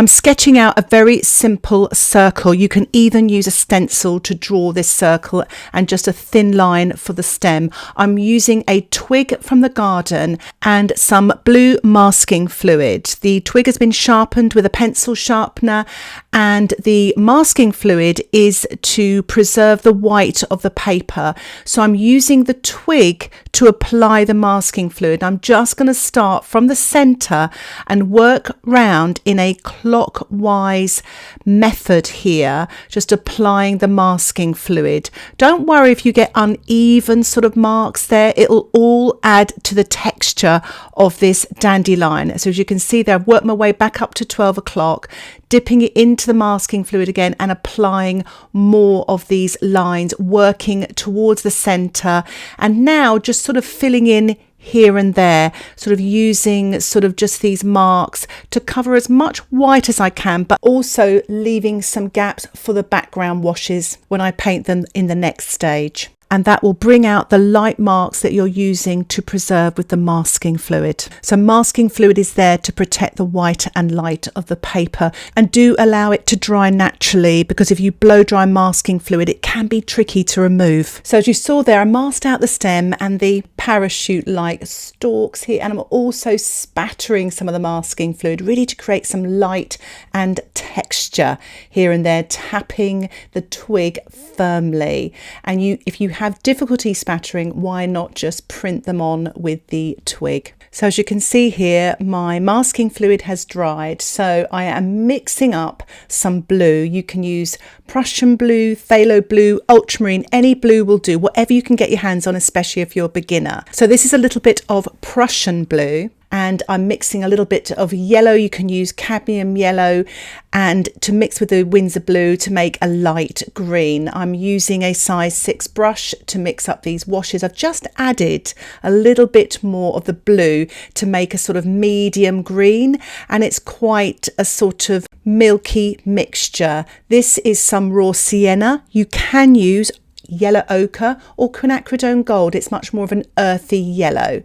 I'm sketching out a very simple circle. You can even use a stencil to draw this circle and just a thin line for the stem. I'm using a twig from the garden and some blue masking fluid. The twig has been sharpened with a pencil sharpener, and the masking fluid is to preserve the white of the paper. So I'm using the twig to apply the masking fluid. I'm just going to start from the center and work round in a clockwise method here, just applying the masking fluid. Don't worry if you get uneven sort of marks there, it'll all add to the texture of this dandelion. So as you can see there, I've worked my way back up to 12 o'clock, dipping it into the masking fluid again and applying more of these lines, working towards the center, and now just sort of filling in here and there, sort of using sort of just these marks to cover as much white as I can, but also leaving some gaps for the background washes when I paint them in the next stage. And that will bring out the light marks that you're using to preserve with the masking fluid. So masking fluid is there to protect the white and light of the paper, and do allow it to dry naturally, because if you blow dry masking fluid, it can be tricky to remove. So as you saw there, I masked out the stem and the parachute-like stalks here, and I'm also spattering some of the masking fluid, really to create some light and texture here and there, tapping the twig firmly. And if you have difficulty spattering, why not just print them on with the twig? So as you can see here, my masking fluid has dried, so I am mixing up some blue. You can use Prussian blue, phthalo blue, ultramarine, any blue will do, whatever you can get your hands on, especially if you're a beginner. So this is a little bit of Prussian blue, and I'm mixing a little bit of yellow. You can use cadmium yellow, and to mix with the Winsor blue to make a light green. I'm using a size 6 brush to mix up these washes. I've just added a little bit more of the blue to make a sort of medium green, and it's quite a sort of milky mixture. This is some Raw Sienna. You can use yellow ochre or quinacridone gold. It's much more of an earthy yellow.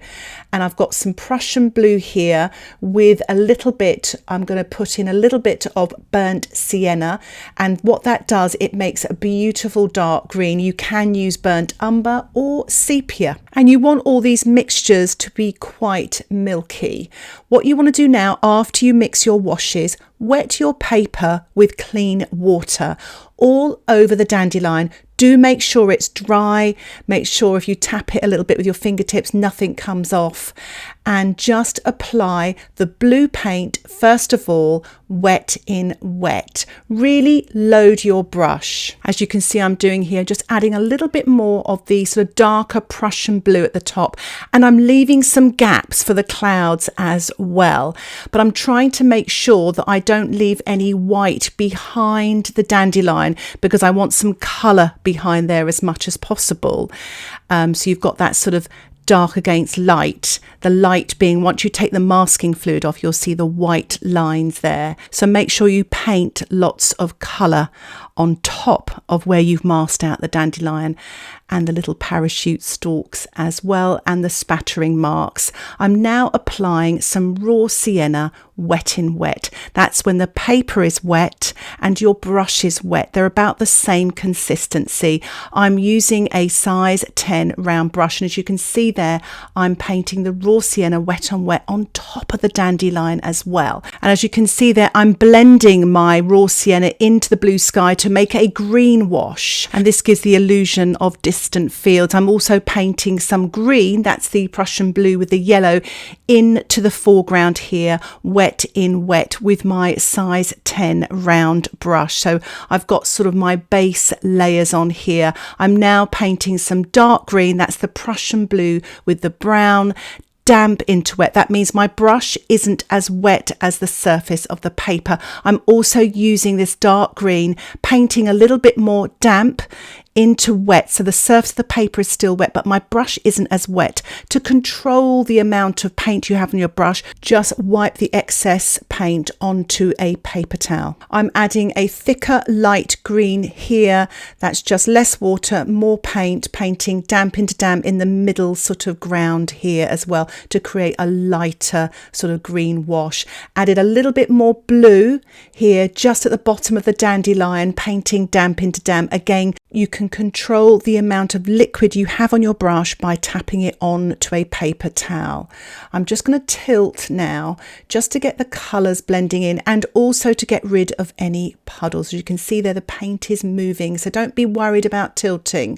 And I've got some Prussian blue here with a little bit, I'm going to put in a little bit of burnt sienna, and what that does, it makes a beautiful dark green. You can use burnt umber or sepia, and you want all these mixtures to be quite milky. What you want to do now, after you mix your washes, wet your paper with clean water all over the dandelion. Do make sure it's dry. Make sure if you tap it a little bit with your fingertips, nothing comes off. And just apply the blue paint, first of all, wet in wet. Really load your brush. As you can see, I'm doing here, just adding a little bit more of the sort of darker Prussian blue at the top. And I'm leaving some gaps for the clouds as well. But I'm trying to make sure that I don't leave any white behind the dandelion, because I want some colour behind there as much as possible. So you've got that sort of dark against light, the light being, once you take the masking fluid off, you'll see the white lines there. So make sure you paint lots of colour on top of where you've masked out the dandelion, and the little parachute stalks as well, and the spattering marks. I'm now applying some Raw Sienna wet in wet. That's when the paper is wet and your brush is wet. They're about the same consistency. I'm using a size 10 round brush, and as you can see there, I'm painting the Raw Sienna wet on wet on top of the dandelion as well. And as you can see there, I'm blending my Raw Sienna into the blue sky to make a green wash, and this gives the illusion of distant fields. I'm also painting some green, that's the Prussian blue with the yellow, into the foreground here, wet in wet with my size 10 round brush. So I've got sort of my base layers on here. I'm now painting some dark green, that's the Prussian blue with the brown, damp into wet. That means my brush isn't as wet as the surface of the paper. I'm also using this dark green, painting a little bit more damp into wet, so the surface of the paper is still wet but my brush isn't as wet. To control the amount of paint you have on your brush, just wipe the excess paint onto a paper towel. I'm adding a thicker light green here, that's just less water, more paint, painting damp into damp in the middle sort of ground here as well to create a lighter sort of green wash. Added a little bit more blue here just at the bottom of the dandelion, painting damp into damp. Again, you can control the amount of liquid you have on your brush by tapping it on to a paper towel. I'm just going to tilt now just to get the colours blending in and also to get rid of any puddles. As you can see there, the paint is moving, so don't be worried about tilting,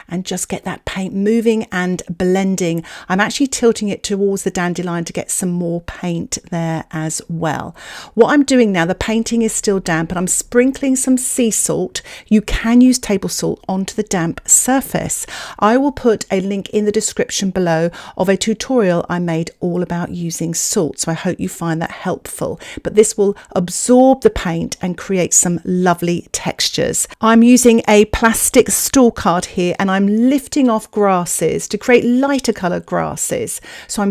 and just get that paint moving and blending. I'm actually tilting it towards the dandelion to get some more paint there as well. What I'm doing now, the painting is still damp, and I'm sprinkling some sea salt. You can use table salt onto the damp surface. I will put a link in the description below of a tutorial I made all about using salt, so I hope you find that helpful. But this will absorb the paint and create some lovely textures. I'm using a plastic store card here, and I'm lifting off grasses to create lighter coloured grasses. So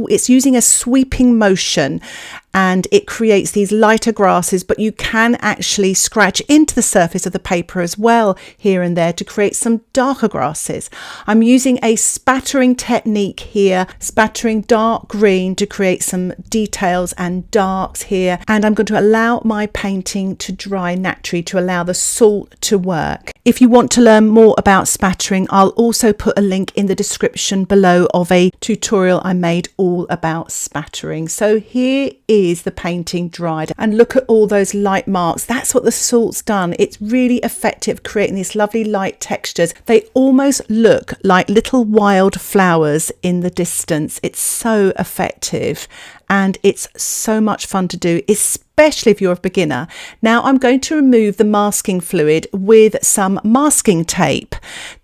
it's using a sweeping motion, and it creates these lighter grasses, but you can actually scratch into the surface of the paper as well here and there to create some darker grasses. I'm using a spattering technique here, spattering dark green to create some details and darks here, and I'm going to allow my painting to dry naturally to allow the salt to work. If you want to learn more about spattering, I'll also put a link in the description below of a tutorial I made all about spattering. So here is the painting dried, and look at all those light marks. That's what the salt's done. It's really effective creating these lovely light textures. They almost look like little wild flowers in the distance. It's so effective and it's so much fun to do, especially if you're a beginner. Now I'm going to remove the masking fluid with some masking tape.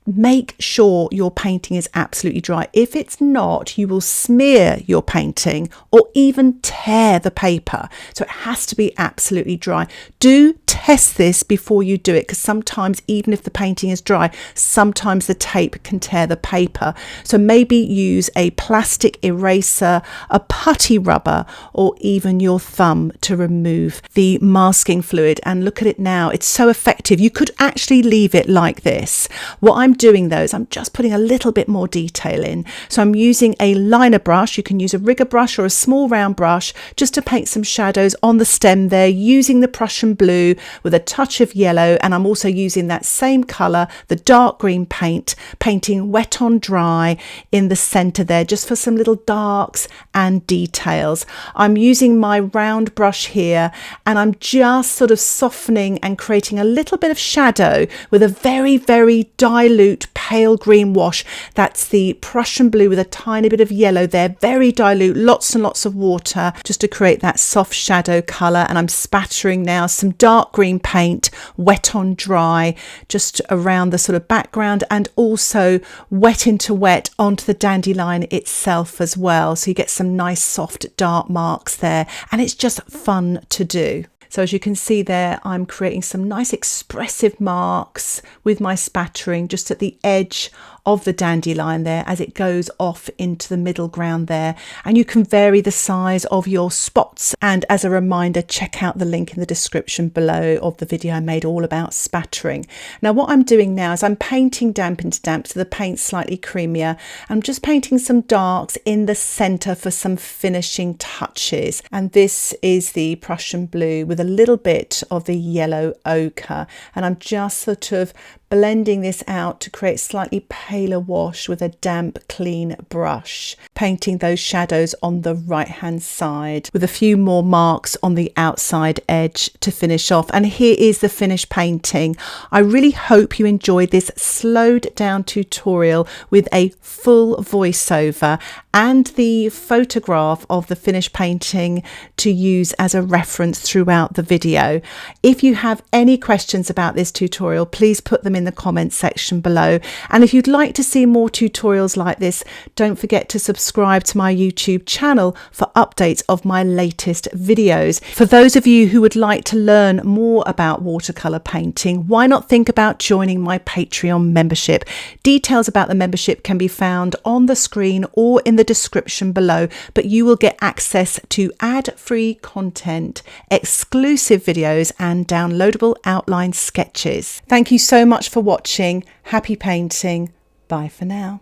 Make sure your painting is absolutely dry. If it's not, you will smear your painting or even tear the paper. So it has to be absolutely dry. Do test this before you do it, because sometimes even if the painting is dry, sometimes the tape can tear the paper. So maybe use a plastic eraser, a putty rubber, or even your thumb to remove the masking fluid. And look at it now, it's so effective. You could actually leave it like this. What I'm doing though is I'm just putting a little bit more detail in. So I'm using a liner brush. You can use a rigger brush or a small round brush just to paint some shadows on the stem there, using the Prussian blue with a touch of yellow, and I'm also using that same colour, the dark green paint, painting wet on dry in the centre there just for some little darks and details. I'm using my round brush here, and I'm just sort of softening and creating a little bit of shadow with a very, very dilute pale green wash. That's the Prussian blue with a tiny bit of yellow there, very dilute, lots and lots of water just to create that soft shadow colour. And I'm spattering now some dark green paint, wet on dry, just around the sort of background, and also wet into wet onto the dandelion itself as well. So you get some nice soft dark marks there, and it's just fun to do. So as you can see there, I'm creating some nice expressive marks with my spattering just at the edge of the dandelion there as it goes off into the middle ground there. And you can vary the size of your spots. And as a reminder, check out the link in the description below of the video I made all about spattering. Now what I'm doing now is I'm painting damp into damp, so the paint's slightly creamier. I'm just painting some darks in the centre for some finishing touches. And this is the Prussian blue with a little bit of the yellow ochre. And I'm just sort of blending this out to create slightly paler wash with a damp clean brush, painting those shadows on the right hand side with a few more marks on the outside edge to finish off. And here is the finished painting. I really hope you enjoyed this slowed down tutorial with a full voiceover and the photograph of the finished painting to use as a reference throughout the video. If you have any questions about this tutorial, please put them in the comments section below. And if you'd like to see more tutorials like this, don't forget to subscribe to my YouTube channel for updates of my latest videos. For those of you who would like to learn more about watercolour painting, why not think about joining my Patreon membership? Details about the membership can be found on the screen or in the description below, but you will get access to ad-free content, exclusive videos and downloadable outline sketches. Thank you so much for watching. Happy painting. Bye for now.